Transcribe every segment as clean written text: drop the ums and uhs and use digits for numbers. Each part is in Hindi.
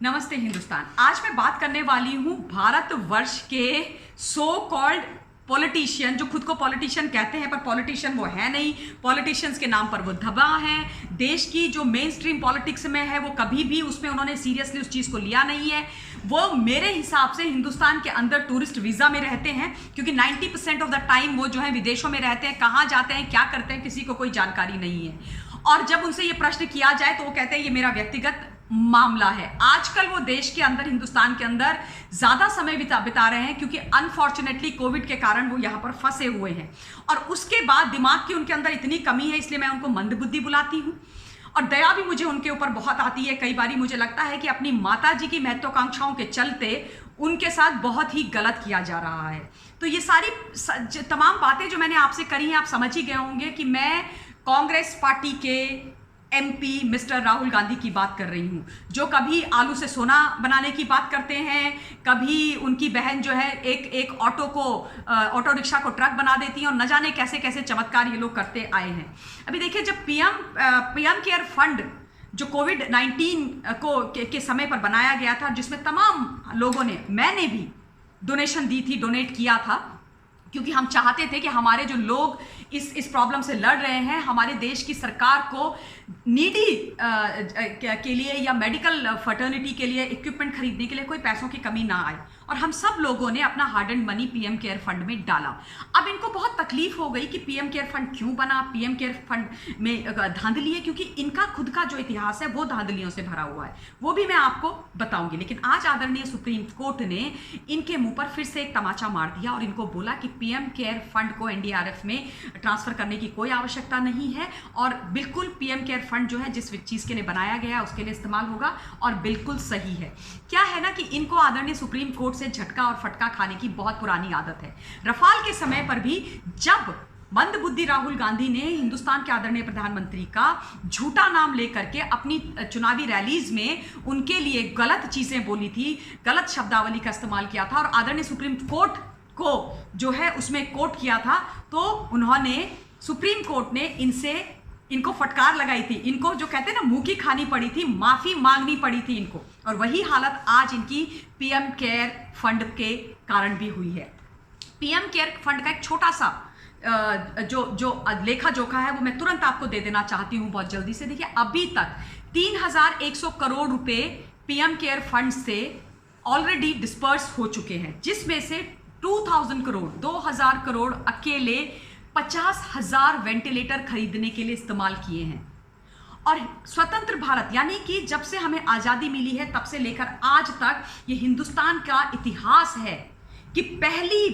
नमस्ते हिंदुस्तान। आज मैं बात करने वाली हूं भारतवर्ष के सो कॉल्ड पॉलिटिशियन, जो खुद को पॉलिटिशियन कहते हैं पर पॉलिटिशियन वो है नहीं। पॉलिटिशियंस के नाम पर वो दबा हैं। देश की जो मेन स्ट्रीम पॉलिटिक्स में है वो कभी भी उसमें उन्होंने सीरियसली उस चीज़ को लिया नहीं है। वो मेरे हिसाब से हिंदुस्तान के अंदर टूरिस्ट वीज़ा में रहते हैं, क्योंकि 90% ऑफ द टाइम वो जो है विदेशों में रहते हैं। कहाँ जाते हैं, क्या करते हैं, किसी को कोई जानकारी नहीं है। और जब उनसे ये प्रश्न किया जाए तो वो कहते हैं ये मेरा व्यक्तिगत मामला है। आजकल वो देश के अंदर, हिंदुस्तान के अंदर ज्यादा समय बिता रहे हैं, क्योंकि अनफॉर्चुनेटली कोविड के कारण वो यहाँ पर फंसे हुए हैं। और उसके बाद दिमाग की उनके अंदर इतनी कमी है, इसलिए मैं उनको मंदबुद्धि बुलाती हूँ। और दया भी मुझे उनके ऊपर बहुत आती है। कई बारी मुझे लगता है कि अपनी माता जी की महत्वाकांक्षाओं के चलते उनके साथ बहुत ही गलत किया जा रहा है। तो ये सारी तमाम बातें जो मैंने आपसे करी हैं, आप समझ ही गए होंगे कि मैं कांग्रेस पार्टी के एमपी मिस्टर राहुल गांधी की बात कर रही हूँ, जो कभी आलू से सोना बनाने की बात करते हैं, कभी उनकी बहन जो है एक ऑटो रिक्शा को ट्रक बना देती है, और न जाने कैसे कैसे चमत्कार ये लोग करते आए हैं। अभी देखिए, जब पीएम केयर फंड जो कोविड-19 के समय पर बनाया गया था, जिसमें तमाम लोगों ने, मैंने भी डोनेशन दी थी, डोनेट किया था, क्योंकि हम चाहते थे कि हमारे जो लोग इस प्रॉब्लम से लड़ रहे हैं, हमारे देश की सरकार को नीडी के लिए या मेडिकल फर्टर्निटी के लिए इक्विपमेंट खरीदने के लिए कोई पैसों की कमी ना आए। और हम सब लोगों ने अपना hard and money PM care fund में डाला। अब इनको बहुत तकलीफ हो गई कि पीएम केयर फंड क्यों बना, पीएम केयर फंड में धांधली है, क्योंकि इनका खुद का जो इतिहास है वो धांधलियों से भरा हुआ है, वो भी मैं आपको बताऊंगी। लेकिन आज आदरणीय सुप्रीम कोर्ट ने इनके मुंह पर फिर से एक तमाचा मार दिया और इनको बोला कि पीएम केयर फंड को एनडीआरएफ में ट्रांसफर करने की कोई आवश्यकता नहीं है, और बिल्कुल पीएम केयर फंड जो है जिस चीज के लिए बनाया गया है उसके लिए इस्तेमाल होगा, और बिल्कुल सही है। क्या है ना कि इनको आदरणीय सुप्रीम कोर्ट से झटका और फटका खाने की बहुत पुरानी आदत है। रफाल के समय पर भी जब मंदबुद्धि राहुल गांधी ने हिंदुस्तान के आदरणीय प्रधानमंत्री का झूठा नाम लेकर के अपनी चुनावी रैलीज में उनके लिए गलत चीजें बोली थी, गलत शब्दावली का इस्तेमाल किया था, और आदरणीय सुप्रीम कोर्ट को जो है उसमें कोर्ट किया था, तो उन्होंने, सुप्रीम कोर्ट ने इनको फटकार लगाई थी। इनको जो कहते हैं ना, मुंह की खानी पड़ी थी, माफी मांगनी पड़ी थी इनको। और वही हालत आज इनकी पीएम केयर फंड के कारण भी हुई है। पीएम केयर फंड का एक छोटा सा जो लेखा जोखा है वो मैं तुरंत आपको दे देना चाहती हूं बहुत जल्दी से। देखिए, अभी तक 3100 करोड़ रुपए पीएम केयर फंड से ऑलरेडी डिस्पर्स हो चुके हैं, जिसमें से 2000 करोड़ अकेले 50,000 वेंटिलेटर खरीदने के लिए इस्तेमाल किए हैं। और स्वतंत्र भारत, यानी कि जब से हमें आज़ादी मिली है तब से लेकर आज तक ये हिंदुस्तान का इतिहास है कि पहली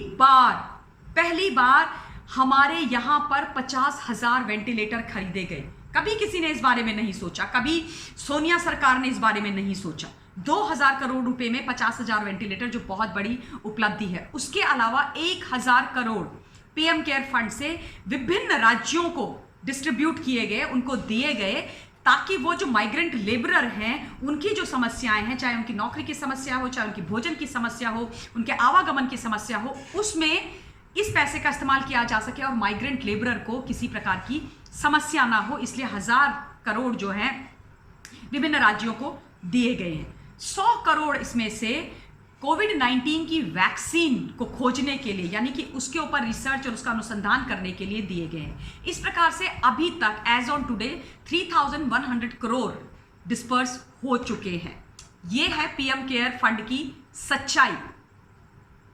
बार हमारे यहाँ पर 50,000 वेंटिलेटर खरीदे गए। कभी किसी ने इस बारे में नहीं सोचा, कभी सोनिया सरकार ने इस बारे में नहीं सोचा। 2000 करोड़ रुपए में 50,000 वेंटिलेटर, जो बहुत बड़ी उपलब्धि है। उसके अलावा 1000 करोड़ पीएम केयर फंड से विभिन्न राज्यों को डिस्ट्रीब्यूट किए गए, उनको दिए गए, ताकि वो जो माइग्रेंट लेबरर हैं उनकी जो समस्याएं हैं, चाहे उनकी नौकरी की समस्या हो, चाहे उनकी भोजन की समस्या हो, उनके आवागमन की समस्या हो, उसमें इस पैसे का इस्तेमाल किया जा सके और माइग्रेंट लेबरर को किसी प्रकार की समस्या ना हो। इसलिए 1000 करोड़ जो है विभिन्न राज्यों को दिए गए हैं। 100 करोड़ इसमें से कोविड-19 की वैक्सीन को खोजने के लिए, यानी कि उसके ऊपर रिसर्च और उसका अनुसंधान करने के लिए दिए गए हैं। इस प्रकार से अभी तक as on today 3100 crore disperse हो चुके हैं। ये है पीएम केयर फंड की सच्चाई,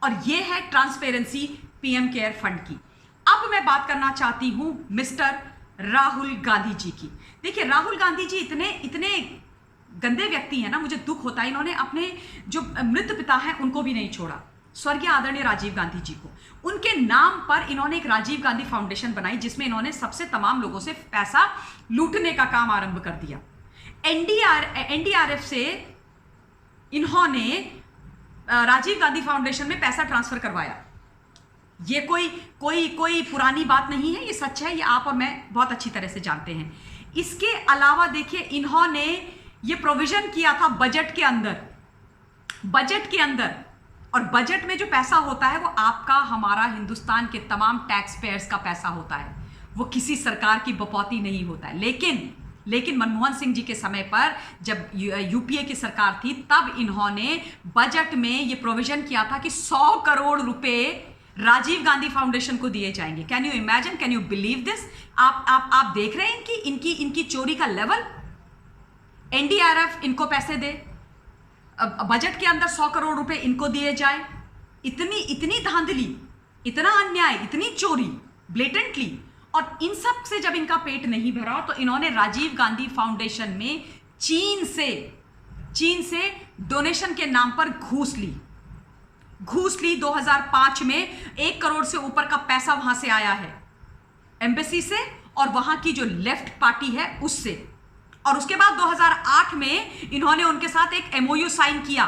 और ये है ट्रांसपेरेंसी पीएम केयर फंड की। अब मैं बात करना चाहती हूं मिस्टर राहुल गांधी जी की। देखिए, राहुल गांधी जी इतने गंदे व्यक्ति हैं ना, मुझे दुख होता है। इन्होंने अपने जो मृत पिता हैं उनको भी नहीं छोड़ा, स्वर्गीय आदरणीय राजीव गांधी जी को। उनके नाम पर इन्होंने एक राजीव गांधी फाउंडेशन बनाई, जिसमें इन्होंने सबसे तमाम लोगों से पैसा लूटने का काम आरंभ कर दिया। एनडीआरएफ से इन्होंने राजीव गांधी फाउंडेशन में पैसा ट्रांसफर करवाया। ये कोई पुरानी बात नहीं है, ये सच है, ये आप और मैं बहुत अच्छी तरह से जानते हैं। इसके अलावा देखिए, इन्होंने ये प्रोविजन किया था बजट के अंदर, और बजट में जो पैसा होता है वो आपका, हमारा, हिंदुस्तान के तमाम टैक्स पेयर्स का पैसा होता है, वो किसी सरकार की बपौती नहीं होता है। लेकिन लेकिन मनमोहन सिंह जी के समय पर जब यूपीए की सरकार थी तब इन्होंने बजट में ये प्रोविजन किया था कि 100 करोड़ रुपए राजीव गांधी फाउंडेशन को दिए जाएंगे। Can you imagine, can you believe this? आप देख रहे हैं कि इनकी चोरी का लेवल। एनडीआरएफ इनको पैसे दे, बजट के अंदर 100 करोड़ रुपए इनको दिए जाए। इतनी धांधली, इतना अन्याय, इतनी चोरी ब्लेटेंटली। और इन सब से जब इनका पेट नहीं भरा तो इन्होंने राजीव गांधी फाउंडेशन में चीन से डोनेशन के नाम पर घूस ली। 2005 में 1 करोड़ से ऊपर का पैसा वहां से आया है, एम्बेसी से और वहां की जो लेफ्ट पार्टी है उससे। और उसके बाद 2008 में इन्होंने उनके साथ एक एमओयू साइन किया,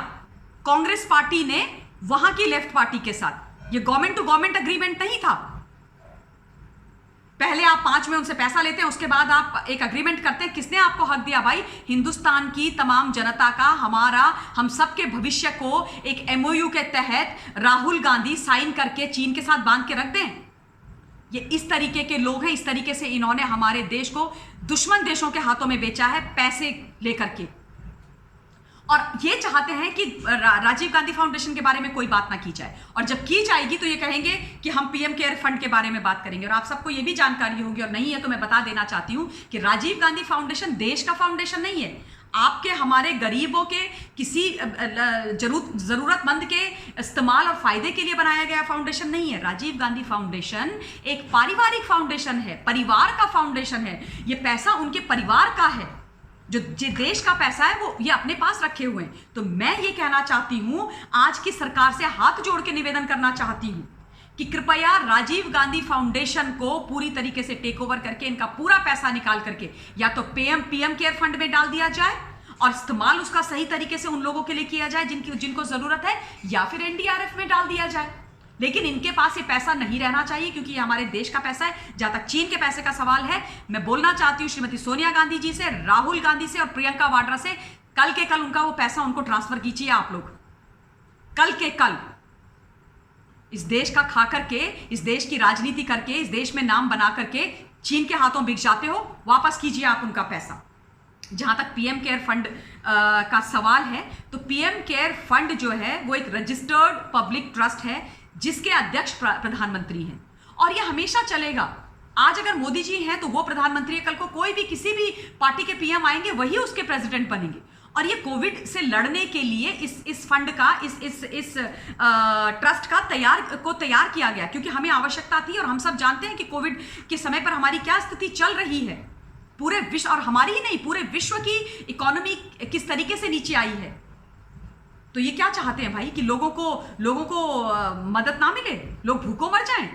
कांग्रेस पार्टी ने वहां की लेफ्ट पार्टी के साथ। ये गवर्नमेंट टू गवर्नमेंट एग्रीमेंट नहीं था। पहले आप 5 में उनसे पैसा लेते हैं, उसके बाद आप एक एग्रीमेंट करते हैं। किसने आपको हक दिया भाई? हिंदुस्तान की तमाम जनता का, हमारा, हम सबके भविष्य को एक एमओयू के तहत राहुल गांधी साइन करके चीन के साथ बांध के रख दें। ये इस तरीके के लोग हैं। इस तरीके से इन्होंने हमारे देश को दुश्मन देशों के हाथों में बेचा है, पैसे लेकर के। और ये चाहते हैं कि राजीव गांधी फाउंडेशन के बारे में कोई बात ना की जाए, और जब की जाएगी तो ये कहेंगे कि हम पीएम केयर फंड के बारे में बात करेंगे। और आप सबको ये भी जानकारी होगी, और नहीं है तो मैं बता देना चाहती हूं कि राजीव गांधी फाउंडेशन देश का फाउंडेशन नहीं है। आपके, हमारे गरीबों के, किसी जरूरतमंद के इस्तेमाल और फायदे के लिए बनाया गया फाउंडेशन नहीं है। राजीव गांधी फाउंडेशन एक पारिवारिक फाउंडेशन है, परिवार का फाउंडेशन है। ये पैसा उनके परिवार का है। जो देश का पैसा है वो ये अपने पास रखे हुए हैं। तो मैं ये कहना चाहती हूं, आज की सरकार से हाथ जोड़ के निवेदन करना चाहती हूं कि कृपया राजीव गांधी फाउंडेशन को पूरी तरीके से टेक ओवर करके इनका पूरा पैसा निकाल करके या तो पीएम केयर फंड में डाल दिया जाए और इस्तेमाल उसका सही तरीके से उन लोगों के लिए किया जाए जिनको जरूरत है, या फिर एनडीआरएफ में डाल दिया जाए। लेकिन इनके पास ये पैसा नहीं रहना चाहिए, क्योंकि ये हमारे देश का पैसा है। जहां तक चीन के पैसे का सवाल है, मैं बोलना चाहती हूं श्रीमती सोनिया गांधी जी से, राहुल गांधी से और प्रियंका वाड्रा से, कल के कल उनका वो पैसा उनको ट्रांसफर कीजिए आप लोग। कल के कल इस देश का खा करके, इस देश की राजनीति करके, इस देश में नाम बना करके चीन के हाथों बिक जाते हो, वापस कीजिए आप उनका पैसा। जहां तक पीएम केयर फंड का सवाल है, तो पीएम केयर फंड जो है वो एक रजिस्टर्ड पब्लिक ट्रस्ट है जिसके अध्यक्ष प्रधानमंत्री हैं, और ये हमेशा चलेगा। आज अगर मोदी जी हैं तो वो प्रधानमंत्री है, कल को कोई भी किसी भी पार्टी के पीएम आएंगे, वही उसके प्रेसिडेंट बनेंगे। और ये कोविड से लड़ने के लिए इस फंड का, इस ट्रस्ट का तैयार किया गया, क्योंकि हमें आवश्यकता थी। और हम सब जानते हैं कि कोविड के समय पर हमारी क्या स्थिति चल रही है। पूरे विश्व, और हमारी ही नहीं, पूरे विश्व की इकोनॉमी किस तरीके से नीचे आई है। तो ये क्या चाहते हैं भाई कि लोगों को मदद ना मिले, लोग भूखों मर जाएं,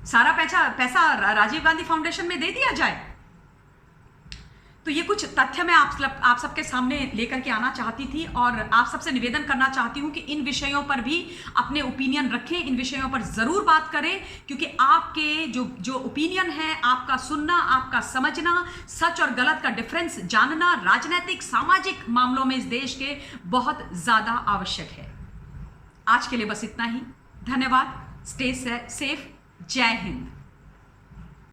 सारा पैसा राजीव गांधी फाउंडेशन में दे दिया जाए। तो ये कुछ तथ्य मैं आप सबके सामने लेकर के आना चाहती थी, और आप सबसे निवेदन करना चाहती हूं कि इन विषयों पर भी अपने ओपिनियन रखें, इन विषयों पर जरूर बात करें, क्योंकि आपके जो ओपिनियन है, आपका सुनना, आपका समझना, सच और गलत का डिफरेंस जानना राजनीतिक, सामाजिक मामलों में इस देश के बहुत ज्यादा आवश्यक है। आज के लिए बस इतना ही। धन्यवाद। Stay safe. जय हिंद।